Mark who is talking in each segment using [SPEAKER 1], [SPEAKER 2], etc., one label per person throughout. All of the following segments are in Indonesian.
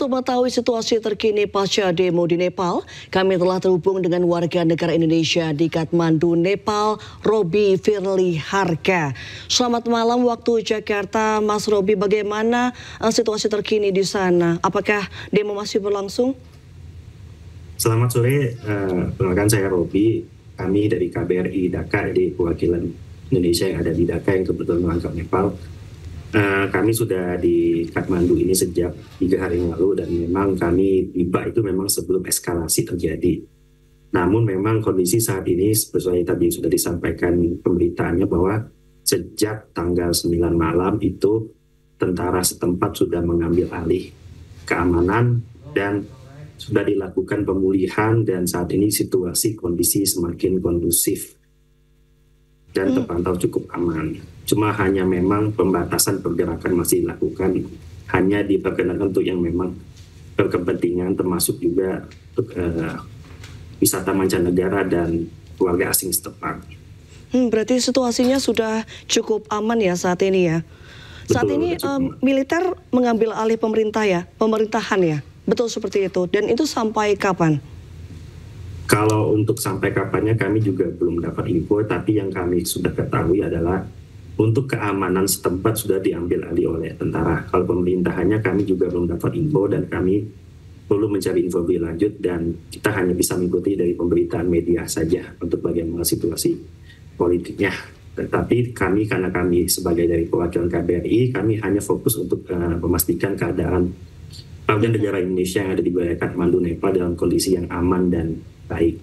[SPEAKER 1] Untuk mengetahui situasi terkini pasca demo di Nepal, kami telah terhubung dengan warga negara Indonesia di Kathmandu, Nepal, Robi Firly Harga. Selamat malam waktu Jakarta, Mas Robi. Bagaimana situasi terkini di sana? Apakah demo masih berlangsung?
[SPEAKER 2] Selamat sore, perkenalkan saya Robi. Kami dari KBRI Dhaka, dari perwakilan Indonesia yang ada di Dhaka yang kebetulan merangkap Nepal. Kami sudah di Kathmandu ini sejak 3 hari yang lalu, dan memang kami tiba itu memang sebelum eskalasi terjadi. Namun memang kondisi saat ini seperti tadi sudah disampaikan pemberitaannya bahwa sejak tanggal 9 malam itu tentara setempat sudah mengambil alih keamanan dan sudah dilakukan pemulihan, dan saat ini situasi kondisi semakin kondusif dan terpantau cukup aman. Cuma hanya memang pembatasan pergerakan masih dilakukan, hanya diperkenankan untuk yang memang berkepentingan, termasuk juga untuk wisata mancanegara dan keluarga asing setempat.
[SPEAKER 1] Berarti situasinya sudah cukup aman ya saat ini ya? Saat ini militer mengambil alih pemerintahan ya? Betul seperti itu, dan itu sampai kapan?
[SPEAKER 2] Kalau untuk sampai kapannya kami juga belum dapat info, tapi yang kami sudah ketahui adalah untuk keamanan setempat sudah diambil alih oleh tentara. Kalau pemerintahannya kami juga belum dapat info, dan kami perlu mencari info lebih lanjut, dan kita hanya bisa mengikuti dari pemberitaan media saja untuk bagaimana situasi politiknya. Tetapi kami, karena kami sebagai dari perwakilan KBRI, kami hanya fokus untuk memastikan keadaan warga negara Indonesia yang ada di wilayah Kathmandu, Nepal dalam kondisi yang aman dan baik.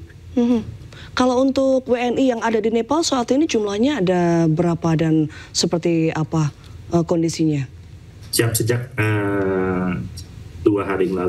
[SPEAKER 1] Kalau untuk WNI yang ada di Nepal saat ini jumlahnya ada berapa dan seperti apa kondisinya?
[SPEAKER 2] Sejak 2-3 hari yang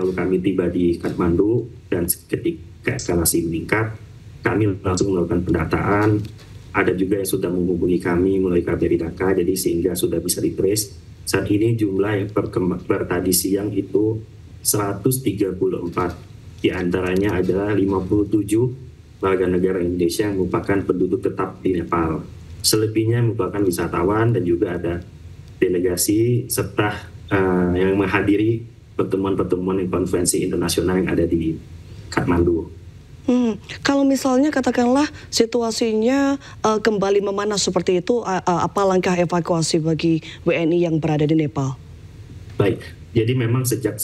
[SPEAKER 2] lalu kami tiba di Kathmandu, dan ketika eskalasi meningkat, kami langsung melakukan pendataan. Ada juga yang sudah menghubungi kami melalui KBRI Dhaka, jadi sehingga sudah bisa di-trace. Saat ini jumlah yang per tadi siang itu 134. Di antaranya adalah 57 warga negara Indonesia yang merupakan penduduk tetap di Nepal. Selebihnya merupakan wisatawan, dan juga ada delegasi serta yang menghadiri pertemuan-pertemuan konferensi internasional yang ada di Kathmandu.
[SPEAKER 1] Kalau misalnya katakanlah situasinya kembali memanas seperti itu, apa langkah evakuasi bagi WNI yang berada di Nepal?
[SPEAKER 2] Baik, jadi memang sejak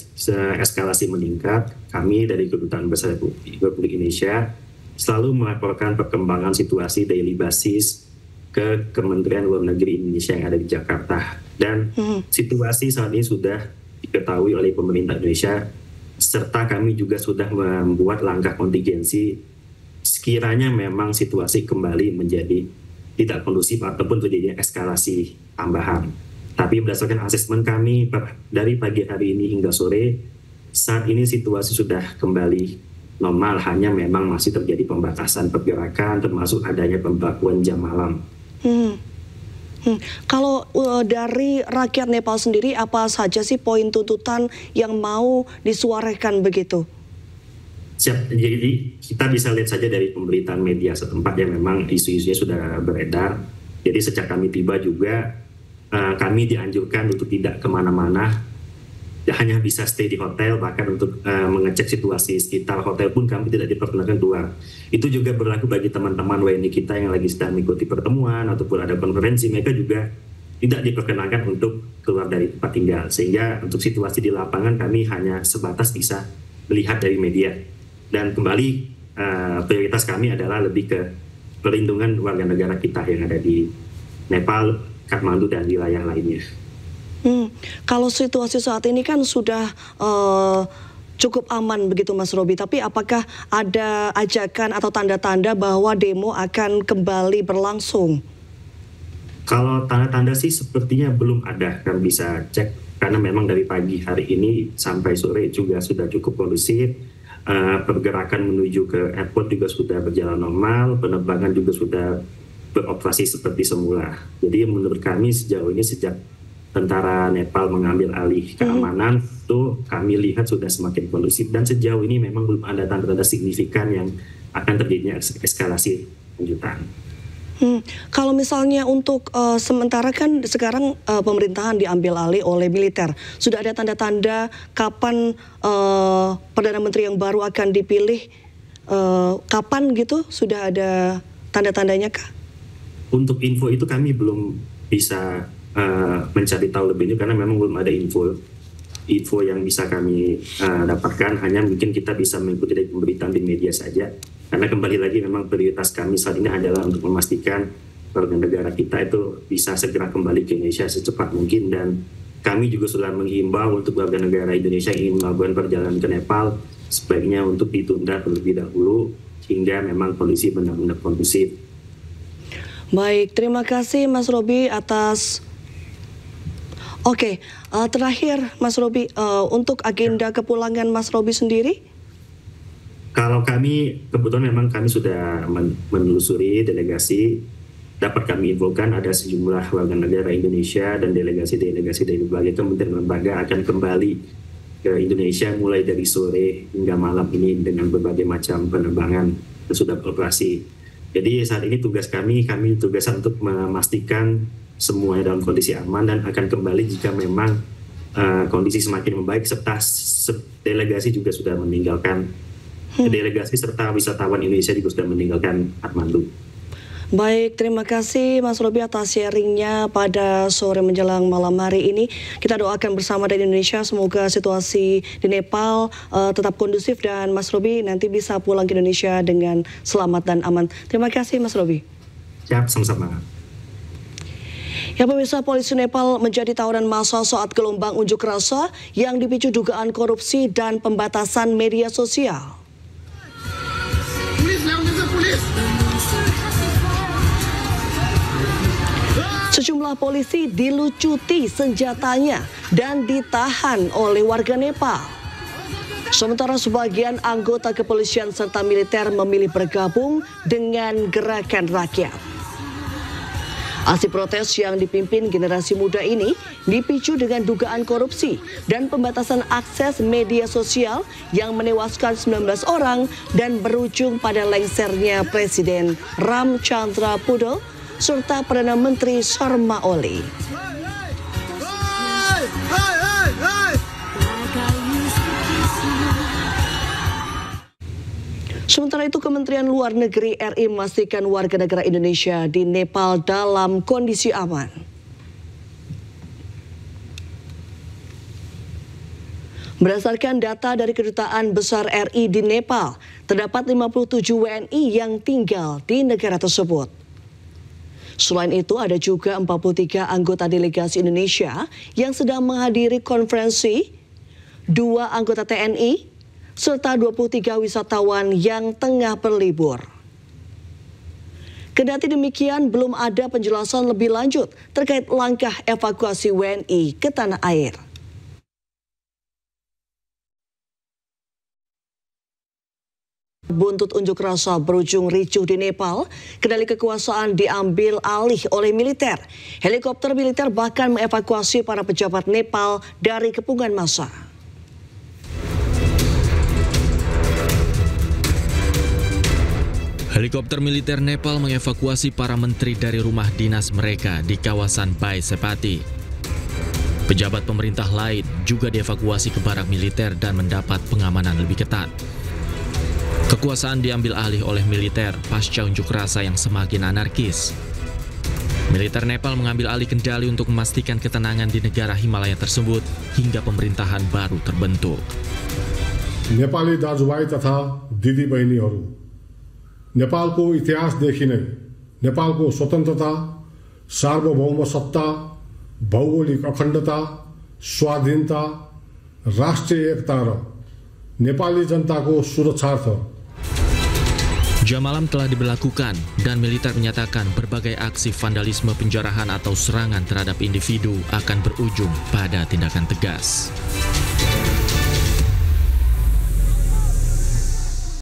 [SPEAKER 2] eskalasi meningkat, kami dari Kedutaan Besar Republik Indonesia selalu melaporkan perkembangan situasi daily basis ke Kementerian Luar Negeri Indonesia yang ada di Jakarta. Dan situasi saat ini sudah diketahui oleh pemerintah Indonesia, serta kami juga sudah membuat langkah kontingensi sekiranya memang situasi kembali menjadi tidak kondusif ataupun terjadinya eskalasi tambahan. Tapi berdasarkan asesmen kami dari pagi hari ini hingga sore, saat ini situasi sudah kembali normal, hanya memang masih terjadi pembatasan pergerakan termasuk adanya pemberlakuan jam malam.
[SPEAKER 1] Kalau dari rakyat Nepal sendiri, apa saja sih poin tuntutan yang mau disuarakan begitu?
[SPEAKER 2] Jadi kita bisa lihat saja dari pemberitaan media setempat yang memang isu-isunya sudah beredar. Jadi sejak kami tiba juga kami dianjurkan untuk tidak kemana-mana, hanya bisa stay di hotel, bahkan untuk mengecek situasi sekitar hotel pun kami tidak diperkenankan keluar. Itu juga berlaku bagi teman-teman WNI kita yang lagi sedang mengikuti pertemuan ataupun ada konferensi, mereka juga tidak diperkenankan untuk keluar dari tempat tinggal. Sehingga untuk situasi di lapangan kami hanya sebatas bisa melihat dari media. Dan kembali prioritas kami adalah lebih ke perlindungan warga negara kita yang ada di Nepal, Kathmandu, dan wilayah lainnya.
[SPEAKER 1] Kalau situasi saat ini kan sudah cukup aman begitu Mas Robi, tapi apakah ada ajakan atau tanda-tanda bahwa demo akan kembali berlangsung?
[SPEAKER 2] Kalau tanda-tanda sih sepertinya belum ada, kan bisa cek karena memang dari pagi hari ini sampai sore juga sudah cukup kondusif. Pergerakan menuju ke airport juga sudah berjalan normal, penerbangan juga sudah beroperasi seperti semula. Jadi menurut kami sejauh ini sejak tentara Nepal mengambil alih keamanan, itu kami lihat sudah semakin kondusif, dan sejauh ini memang belum ada tanda-tanda signifikan yang akan terjadinya eskalasi lanjutan.
[SPEAKER 1] Kalau misalnya untuk sementara kan sekarang pemerintahan diambil alih oleh militer. Sudah ada tanda-tanda kapan Perdana Menteri yang baru akan dipilih? Kapan gitu? Sudah ada tanda-tandanya kah?
[SPEAKER 2] Untuk info itu kami belum bisa mencari tahu lebih lanjut karena memang belum ada info yang bisa kami dapatkan. Hanya mungkin kita bisa mengikuti dari pemberitaan di media saja. Karena kembali lagi memang prioritas kami saat ini adalah untuk memastikan warga negara kita itu bisa segera kembali ke Indonesia secepat mungkin, dan kami juga sudah menghimbau untuk warga negara Indonesia yang ingin melakukan perjalanan ke Nepal sebaiknya untuk ditunda terlebih dahulu hingga memang kondisi benar-benar kondusif.
[SPEAKER 1] Baik, terima kasih Mas Robi atas. Oke, terakhir Mas Robi, untuk agenda kepulangan Mas Robi sendiri?
[SPEAKER 2] Kalau kami, kebetulan memang kami sudah menelusuri delegasi, dapat kami infokan ada sejumlah warga negara Indonesia dan delegasi-delegasi dari berbagai kementerian lembaga akan kembali ke Indonesia mulai dari sore hingga malam ini dengan berbagai macam penerbangan yang sudah beroperasi. Jadi saat ini tugas kami tugasan untuk memastikan semuanya dalam kondisi aman dan akan kembali jika memang kondisi semakin membaik, serta delegasi juga sudah meninggalkan. Delegasi serta wisatawan Indonesia juga sudah meninggalkan Kathmandu.
[SPEAKER 1] Baik, terima kasih Mas Robi atas sharingnya pada sore menjelang malam hari ini. Kita doakan bersama dari Indonesia semoga situasi di Nepal tetap kondusif dan Mas Robi nanti bisa pulang ke Indonesia dengan selamat dan aman. Terima kasih Mas Robi.
[SPEAKER 2] Siap, sama-sama.
[SPEAKER 1] Ya pemirsa, polisi Nepal menjadi tawanan massa saat gelombang unjuk rasa yang dipicu dugaan korupsi dan pembatasan media sosial. Sejumlah polisi dilucuti senjatanya dan ditahan oleh warga Nepal. Sementara sebagian anggota kepolisian serta militer memilih bergabung dengan gerakan rakyat. Aksi protes yang dipimpin generasi muda ini dipicu dengan dugaan korupsi dan pembatasan akses media sosial yang menewaskan 19 orang dan berujung pada lengsernya Presiden Ramchandra Pudel serta Perdana Menteri Sharma Oli. Sementara itu, Kementerian Luar Negeri RI memastikan warga negara Indonesia di Nepal dalam kondisi aman. Berdasarkan data dari Kedutaan Besar RI di Nepal, terdapat 57 WNI yang tinggal di negara tersebut. Selain itu, ada juga 43 anggota delegasi Indonesia yang sedang menghadiri konferensi, 2 anggota TNI, serta 23 wisatawan yang tengah berlibur. Kendati demikian, belum ada penjelasan lebih lanjut terkait langkah evakuasi WNI ke tanah air. Buntut unjuk rasa berujung ricuh di Nepal, kendali kekuasaan diambil alih oleh militer. Helikopter militer bahkan mengevakuasi para pejabat Nepal dari kepungan massa.
[SPEAKER 3] Helikopter militer Nepal mengevakuasi para menteri dari rumah dinas mereka di kawasan Bai Sepati. Pejabat pemerintah lain juga dievakuasi ke barak militer dan mendapat pengamanan lebih ketat. Kekuasaan diambil alih oleh militer pasca unjuk rasa yang semakin anarkis. Militer Nepal mengambil alih kendali untuk memastikan ketenangan di negara Himalaya tersebut hingga pemerintahan baru terbentuk.
[SPEAKER 4] Nepali दाजुभाइ तथा दिदीबहिनीहरू, नेपालको इतिहासदेखि नै नेपालको स्वतन्त्रता, सार्वभौम सत्ता, भौगोलिक अखण्डता, स्वाधीनता, राष्ट्रिय एकता र नेपाली जनताको सुरक्षार्थ
[SPEAKER 3] Jam malam telah diberlakukan dan militer menyatakan berbagai aksi vandalisme, penjarahan atau serangan terhadap individu akan berujung pada tindakan tegas.